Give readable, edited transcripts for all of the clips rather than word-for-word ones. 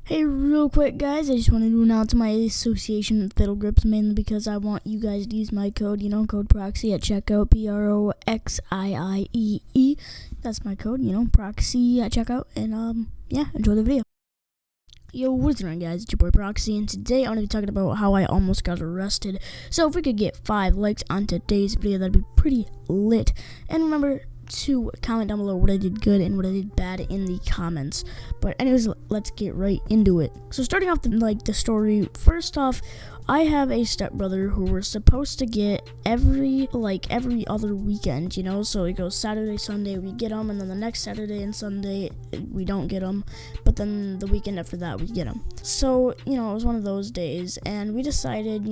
Hey, real quick, guys, I just wanted to announce my association with Fiddle Grips, mainly because I want you guys to use my code, code Proxy at checkout, PROXIIEE. That's my code, Proxy at checkout, and, enjoy the video. Yo, what's going on, guys? It's your boy Proxy, and today I'm going to be talking about how I almost got arrested. So if we could get 5 likes on today's video, that'd be pretty lit. And remember to comment down below what I did good and what I did bad in the comments. But anyways, let's get right into it. So starting off the story, first off, I have a stepbrother who we're supposed to get every other weekend, so it goes Saturday, Sunday, we get them, and then the next Saturday and Sunday we don't get them, but then the weekend after that we get them. So, it was one of those days, and we decided,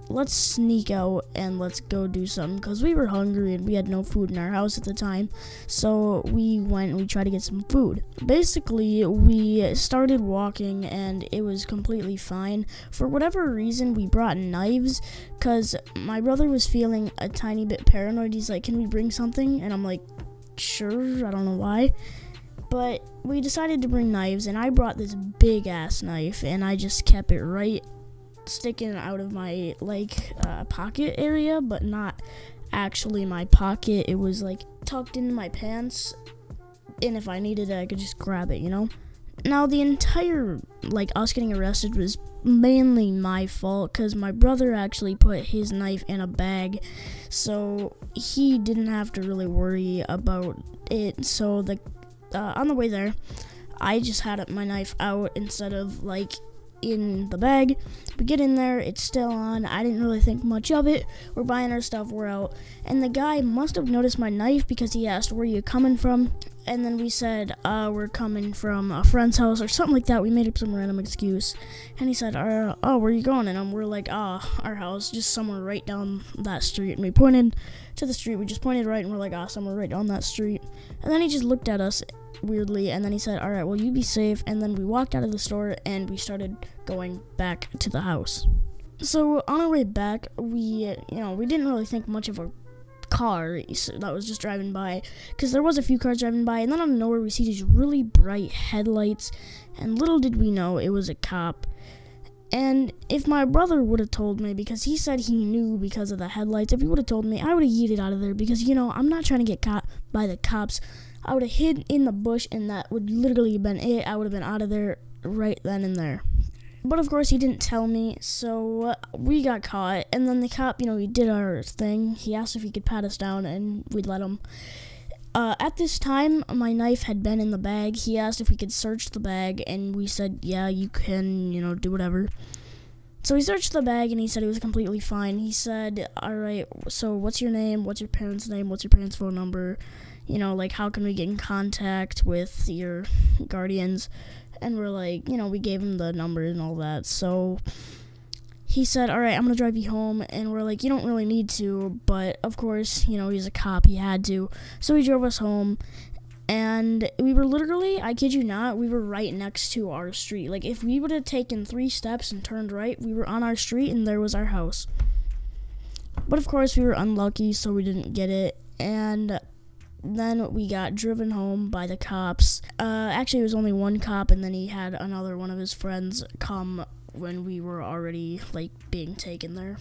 let's sneak out and let's go do something, because we were hungry and we had no food in our house at the time. So we went and we tried to get some food. Basically, we started walking and it was completely fine. For whatever reason, we brought knives because my brother was feeling a tiny bit paranoid. He's like, can we bring something? And I'm like, sure, I don't know why. But we decided to bring knives, and I brought this big ass knife and I just kept it right sticking out of my pocket area, but not actually my pocket. It was tucked into my pants, and if I needed it I could just grab it. Now the entire us getting arrested was mainly my fault, because my brother actually put his knife in a bag, so he didn't have to really worry about it. So on the way there, I just had my knife out instead of in the bag. We get in there, it's still on. I didn't really think much of it. We're buying our stuff, we're out, and the guy must have noticed my knife because he asked, where you coming from? And then we said, we're coming from a friend's house or something like that. We made up some random excuse, and he said, where are you going? And we're like, our house, just somewhere right down that street. And we pointed to the street, we just pointed right, and we're like, somewhere right down that street. And then he just looked at us weirdly, and then he said, alright, well, you be safe. And then we walked out of the store and we started going back to the house. So on our way back, we didn't really think much of a car that was just driving by, because there was a few cars driving by, and then out of nowhere we see these really bright headlights, and little did we know it was a cop. And if my brother would have told me, because he said he knew because of the headlights, if he would have told me, I would have yeeted out of there, because I'm not trying to get caught by the cops. I would have hid in the bush, and that would literally have been it. I would have been out of there right then and there. But of course he didn't tell me, so we got caught. And then the cop, he did our thing. He asked if he could pat us down, and we'd let him. At this time, my knife had been in the bag. He asked if we could search the bag, and we said, yeah, you can, do whatever. So he searched the bag, and he said it was completely fine. He said, all right, so what's your name? What's your parents' name? What's your parents' phone number? How can we get in contact with your guardians? And we're like, we gave him the numbers and all that. So he said, all right, I'm going to drive you home. And we're like, you don't really need to. But of course, he's a cop. He had to. So he drove us home. And we were literally, I kid you not, we were right next to our street. If we would have taken 3 steps and turned right, we were on our street and there was our house. But of course, we were unlucky, so we didn't get it. And then we got driven home by the cops. Actually, it was only one cop, and then he had another one of his friends come when we were already being taken there.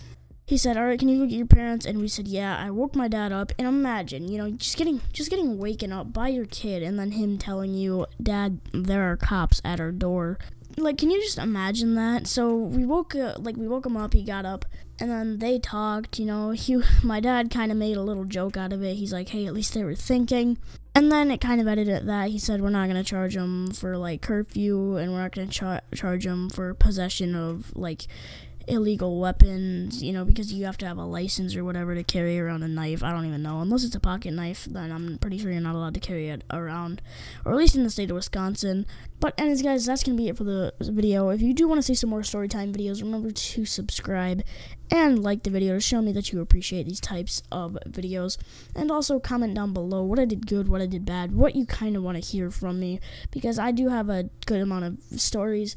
He said, all right, can you go get your parents? And we said, yeah. I woke my dad up, and imagine, just getting waken up by your kid, and then him telling you, Dad, there are cops at our door. Can you just imagine that? So we woke him up, he got up, and then they talked, my dad kind of made a little joke out of it. He's like, hey, at least they were thinking. And then it kind of ended at that. He said, we're not going to charge him for curfew, and we're not going to charge him for possession of illegal weapons, because you have to have a license or whatever to carry around a knife. I don't even know. Unless it's a pocket knife, then I'm pretty sure you're not allowed to carry it around, or at least in the state of Wisconsin. But anyways, guys, that's going to be it for the video. If you do want to see some more Storytime videos, remember to subscribe and like the video to show me that you appreciate these types of videos. And also comment down below what I did good, what I did bad, what you kind of want to hear from me, because I do have a good amount of stories.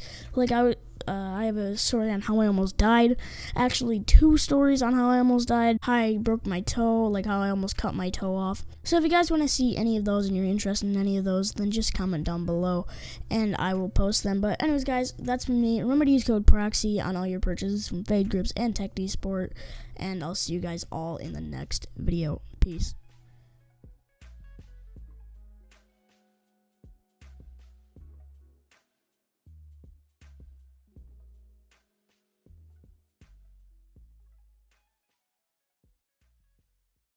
I have a story on how I almost died. Actually, 2 stories on how I almost died. How I broke my toe, how I almost cut my toe off. So if you guys want to see any of those and you're interested in any of those, then just comment down below. And and I will post them. But anyways, guys, that's from me. Remember to use code Proxy on all your purchases from Fade Grips and Tech D Sport, and I'll see you guys all in the next video. Peace.